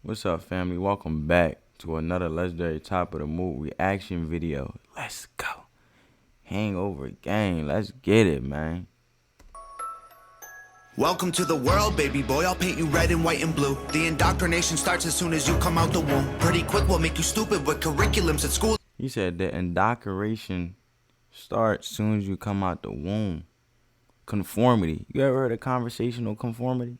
What's up, family? Welcome back to another legendary top of the mood reaction video. Let's go. Hangover gang. Let's get it, man. Welcome to the world, baby boy. I'll paint you red and white and blue. The indoctrination starts as soon as you come out the womb. Pretty quick, we'll make you stupid with curriculums at school. He said the indoctrination starts as soon as you come out the womb. Conformity. You ever heard of conversational conformity?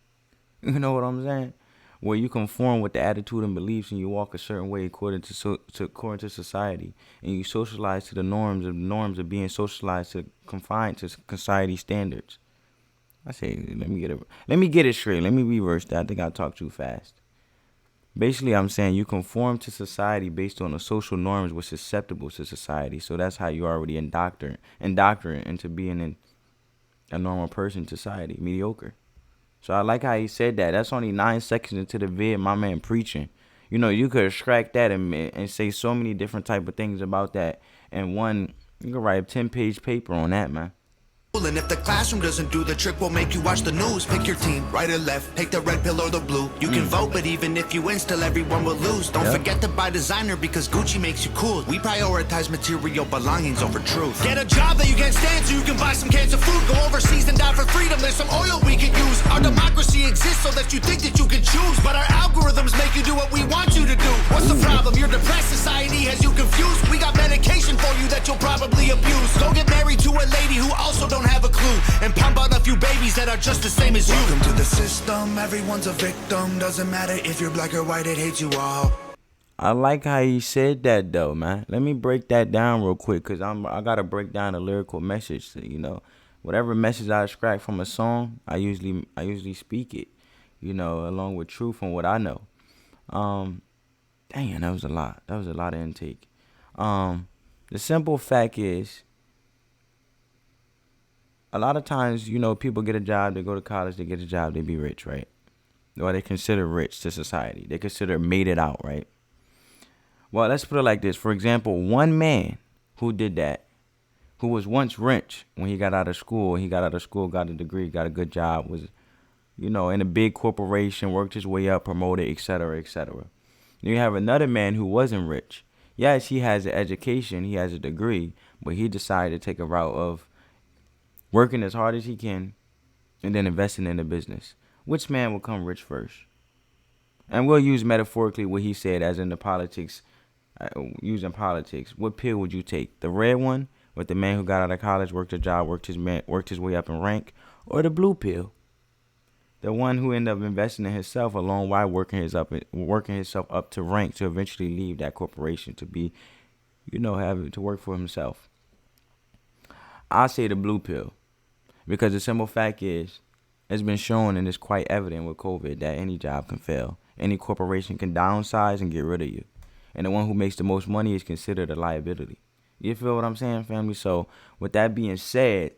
You know what I'm saying? Where you conform with the attitude and beliefs, and you walk a certain way according to society, and you socialize to the norms of being socialized to confined to society standards. I say, let me get it straight. Let me reverse that. I think I talked too fast. Basically, I'm saying you conform to society based on the social norms which is acceptable to society. So that's how you already indoctrinate into being a normal person in society, mediocre. So I like how he said that. That's only 9 seconds into the vid, my man preaching. You know, you could extract that and say so many different type of things about that. And you could write a 10-page paper on that, man. And if the classroom doesn't do the trick, we'll make you watch the news. Pick your team, right or left, take the red pill or the blue. You can vote, but even if you win, still everyone will lose. Don't forget to buy designer because Gucci makes you cool. We prioritize material belongings over truth. Get a job that you can't stand so you can buy some cans of food. Go overseas and die for freedom, there's some oil we can use. Our democracy exists so that you think that you can choose, but our algorithms make you do what we want you to do. What's the problem? Your depressed society has you confused. We got medication for you that you'll probably abuse. Go get married to a lady who also don't have a clue, and pump out a few babies that are just the same as you. Welcome to the system, everyone's a victim. Doesn't matter if you're black or white, it hates you all. I like how he said that though, man. Let me break that down real quick, cause I gotta break down the lyrical message. You know, whatever message I extract from a song, I usually speak it. You know, along with truth from what I know. Dang, that was a lot. That was a lot of intake. The simple fact is, a lot of times, you know, people get a job, they go to college, they get a job, they be rich, right? Or they consider rich to society. They consider made it out, right? Well, let's put it like this. For example, one man who did that, who was once rich when he got out of school, got a degree, got a good job, was, you know, in a big corporation, worked his way up, promoted, etc., etc. Then you have another man who wasn't rich. Yes, he has an education, he has a degree, but he decided to take a route of working as hard as he can and then investing in the business. Which man will come rich first? And we'll use metaphorically what he said as in the politics, using politics. What pill would you take? The red one, with the man who got out of college, worked a job, worked his way up in rank, or the blue pill? The one who ended up investing in himself alone while working himself up to rank to eventually leave that corporation to be, you know, having to work for himself. I say the blue pill, because the simple fact is, it's been shown and it's quite evident with COVID that any job can fail. Any corporation can downsize and get rid of you. And the one who makes the most money is considered a liability. You feel what I'm saying, family? So with that being said,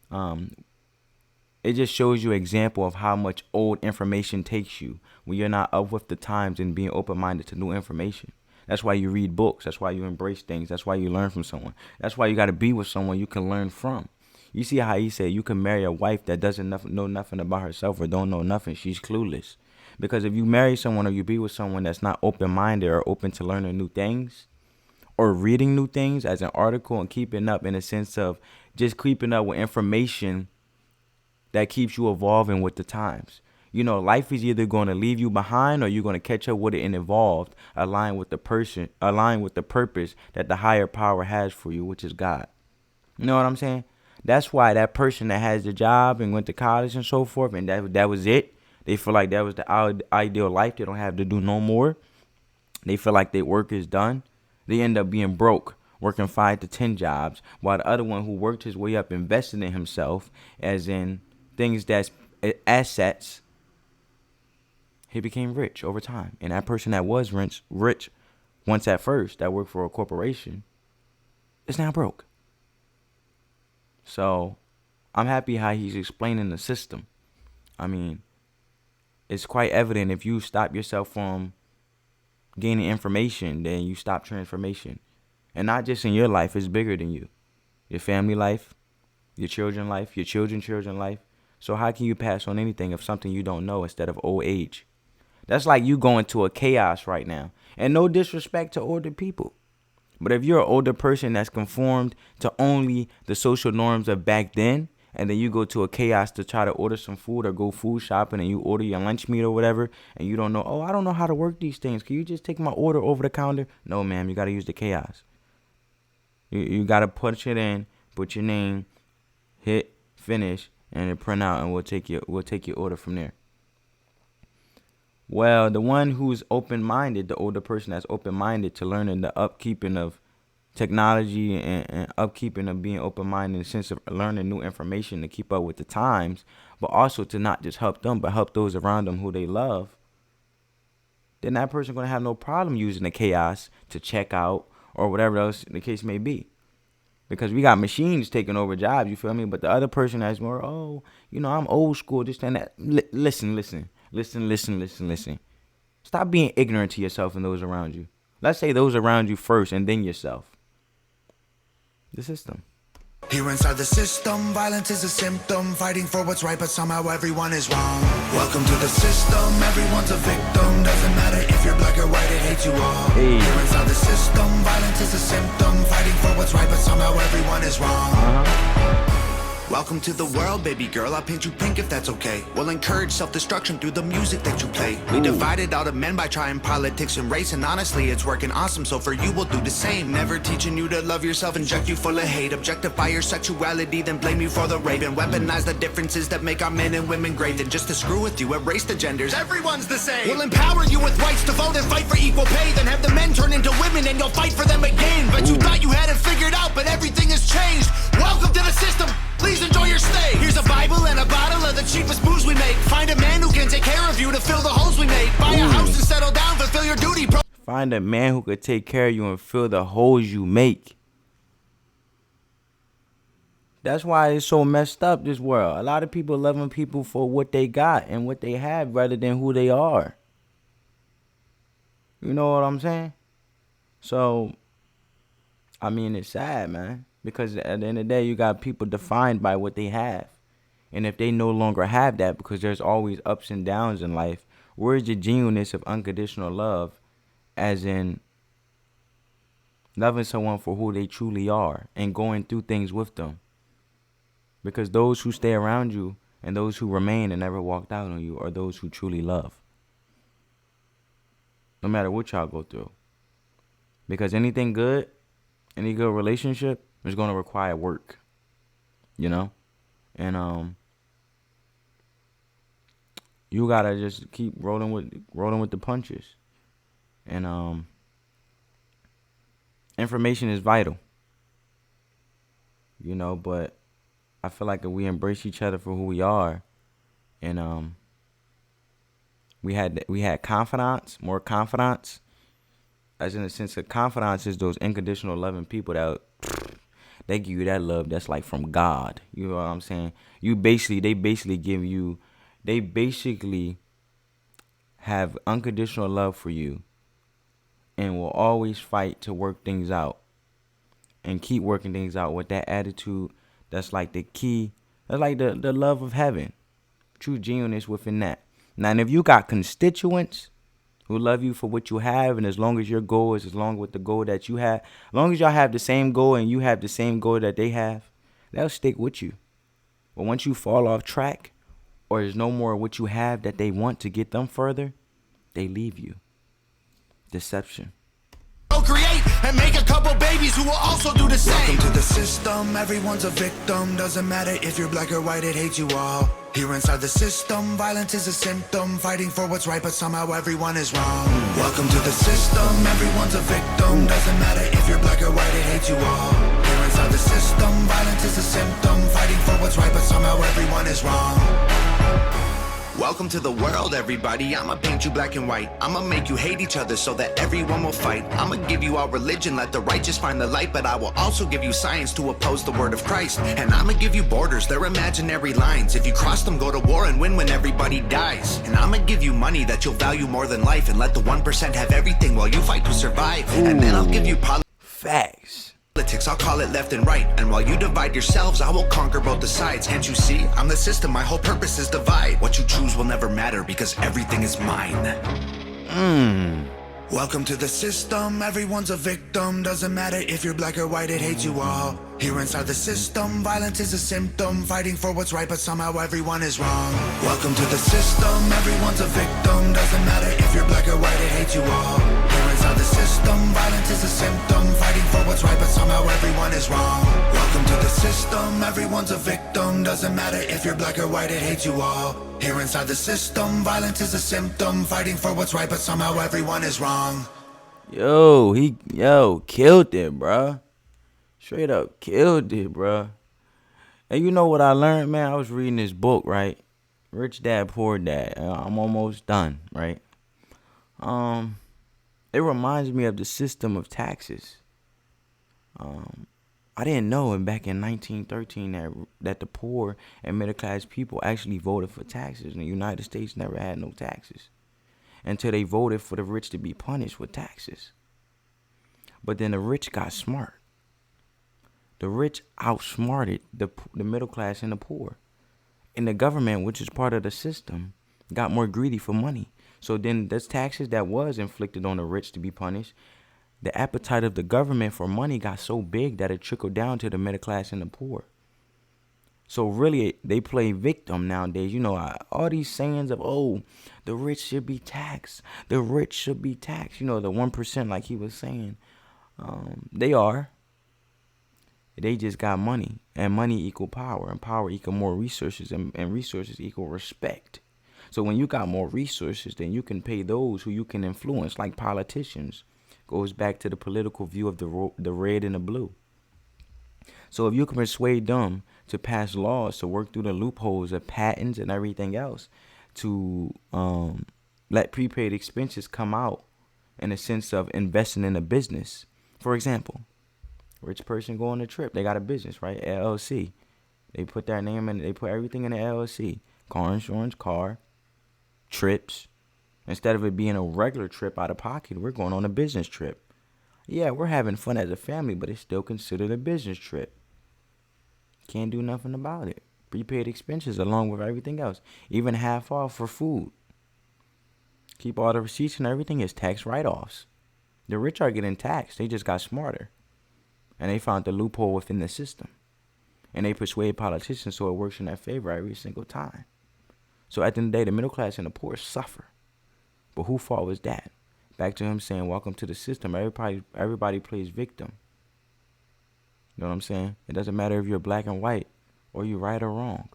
it just shows you an example of how much old information takes you when you're not up with the times and being open-minded to new information. That's why you read books. That's why you embrace things. That's why you learn from someone. That's why you got to be with someone you can learn from. You see how he said you can marry a wife that doesn't know nothing about herself or don't know nothing. She's clueless. Because if you marry someone or you be with someone that's not open-minded or open to learning new things or reading new things as an article and keeping up in a sense of just keeping up with information that keeps you evolving with the times. You know, life is either going to leave you behind or you're going to catch up with it and evolve, align with the purpose that the higher power has for you, which is God. You know what I'm saying? That's why that person that has the job and went to college and so forth, and that was it. They feel like that was the ideal life. They don't have to do no more. They feel like their work is done. They end up being broke, working 5 to 10 jobs, while the other one who worked his way up, invested in himself, as in things that's assets, he became rich over time. And that person that was rich once at first, that worked for a corporation, is now broke. So I'm happy how he's explaining the system. I mean, it's quite evident if you stop yourself from gaining information, then you stop transformation. And not just in your life, it's bigger than you. Your family life, your children's life, your children's life. So how can you pass on anything of something you don't know instead of old age? That's like you going to a chaos right now. And no disrespect to older people. But if you're an older person that's conformed to only the social norms of back then, and then you go to a chaos to try to order some food or go food shopping and you order your lunch meat or whatever, and you don't know, oh, I don't know how to work these things. Can you just take my order over the counter? No, ma'am, you got to use the chaos. You got to punch it in, put your name, hit finish, and then print out, and we'll take your order from there. Well, the one who's open-minded, the older person that's open-minded to learning the upkeeping of technology and upkeeping of being open-minded in the sense of learning new information to keep up with the times, but also to not just help them, but help those around them who they love, then that person going to have no problem using the chaos to check out or whatever else the case may be. Because we got machines taking over jobs, you feel me? But the other person that's more, oh, I'm old school, this and that. Listen. Stop being ignorant to yourself and those around you. Let's say those around you first and then yourself. The system. Here inside the system, violence is a symptom, fighting for what's right, but somehow everyone is wrong. Welcome to the system, everyone's a victim. Doesn't matter if you're black or white, it hates you all. Hey. Here inside the system, violence is a symptom, fighting for what's right, but somehow everyone is wrong. Welcome to the world, baby girl. I'll paint you pink if that's okay. We'll encourage self-destruction through the music that you play. We divided all the men by trying politics and race, and honestly, it's working awesome. So for you, we'll do the same. Never teaching you to love yourself, inject you full of hate, objectify your sexuality, then blame you for the rape, and weaponize the differences that make our men and women great. Then just to screw with you, erase the genders. Everyone's the same. We'll empower you with rights to vote and fight for equal pay. Then have the men turn into women, and you'll fight for them again. But you thought you had it figured out, but everything has changed. Welcome to the system. Please enjoy your stay. Here's a Bible and a bottle of the cheapest booze we make. Find a man who can take care of you to fill the holes we made. Buy a house and settle down, fulfill your duty. Find a man who could take care of you and fill the holes you make. That's why it's so messed up, this world. A lot of people loving people for what they got and what they have rather than who they are. You know what I'm saying? So, I mean, it's sad, man. Because at the end of the day, you got people defined by what they have. And if they no longer have that, because there's always ups and downs in life, where's the genuineness of unconditional love, as in loving someone for who they truly are and going through things with them? Because those who stay around you and those who remain and never walked out on you are those who truly love. No matter what y'all go through. Because anything good, any good relationship, it's going to require work, and you gotta just keep rolling with the punches, and information is vital, but I feel like if we embrace each other for who we are, and we had confidence, more confidence, as in the sense of confidence is those unconditional loving people that they give you that love that's like from God. You know what I'm saying? They basically have unconditional love for you and will always fight to work things out and keep working things out with that attitude. That's like the key. That's like the love of heaven. True genuineness within that. Now, and if you got constituents who love you for what you have, and as long as your goal is along with the goal that you have, as long as y'all have the same goal and you have the same goal that they have, they'll stick with you. But once you fall off track, or there's no more what you have that they want to get them further, they leave you. Deception. Create and make a couple babies who will also do the same. Welcome to the system, everyone's a victim. Doesn't matter if you're black or white, it hates you all. Here inside the system, violence is a symptom, fighting for what's right, but somehow everyone is wrong. Welcome to the system, everyone's a victim. Doesn't matter if you're black or white, it hates you all. Here inside the system, violence is a symptom, fighting for what's right, but somehow everyone is wrong. Welcome to the world, everybody. I'ma paint you black and white. I'ma make you hate each other so that everyone will fight. I'ma give you all religion, let the righteous find the light. But I will also give you science to oppose the word of Christ. And I'ma give you borders, they're imaginary lines. If you cross them, go to war and win when everybody dies. And I'ma give you money that you'll value more than life. And let the 1% have everything while you fight to survive. And then I'll give you facts. Politics, I'll call it left and right. And while you divide yourselves, I will conquer both the sides. Can't you see? I'm the system, my whole purpose is divide. What you choose will never matter because everything is mine. Welcome to the system, everyone's a victim. Doesn't matter if you're black or white, it hates you all. Here inside the system, violence is a symptom. Fighting for what's right, but somehow everyone is wrong. Welcome to the system, everyone's a victim. Doesn't matter if you're black or white, it hates you all. Here inside the system, violence is a symptom. Fighting for what's right, but somehow everyone is wrong. Welcome to the system, everyone's a victim. Doesn't matter if you're black or white, it hates you all. Here inside the system, violence is a symptom. Fighting for what's right, but somehow everyone is wrong. Yo, killed it, bruh. Straight up killed it, bruh. And you know what I learned, man? I was reading this book, right? Rich Dad, Poor Dad. I'm almost done, right? It reminds me of the system of taxes. I didn't know back in 1913 that the poor and middle class people actually voted for taxes. And the United States never had no taxes until they voted for the rich to be punished with taxes. But then the rich got smart. The rich outsmarted the middle class and the poor. And the government, which is part of the system, got more greedy for money. So then those taxes that was inflicted on the rich to be punished, the appetite of the government for money got so big that it trickled down to the middle class and the poor. So really, they play victim nowadays. You know, all these sayings of, oh, the rich should be taxed. The rich should be taxed. You know, the 1%, like he was saying. They are. They just got money. And money equal power. And power equal more resources. And resources equal respect. So when you got more resources, then you can pay those who you can influence, like politicians. Goes back to the political view of the red and the blue. So if you can persuade them to pass laws to work through the loopholes of patents and everything else to let prepaid expenses come out in a sense of investing in a business. For example, rich person go on a trip. They got a business, right? LLC. They put their name in. They put everything in the LLC. Car insurance, car, trips. Instead of it being a regular trip out of pocket, we're going on a business trip. Yeah, we're having fun as a family, but it's still considered a business trip. Can't do nothing about it. Prepaid expenses along with everything else. Even half off for food. Keep all the receipts and everything as tax write-offs. The rich are getting taxed. They just got smarter. And they found the loophole within the system. And they persuade politicians so it works in their favor every single time. So at the end of the day, the middle class and the poor suffer. But whose fault was that? Back to him saying, welcome to the system. Everybody plays victim. You know what I'm saying? It doesn't matter if you're black and white or you're right or wrong.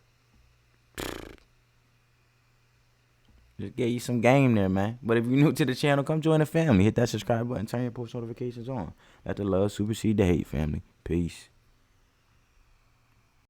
Just get you some game there, man. But if you're new to the channel, come join the family. Hit that subscribe button. Turn your post notifications on. Let the love supersede the hate, family. Peace.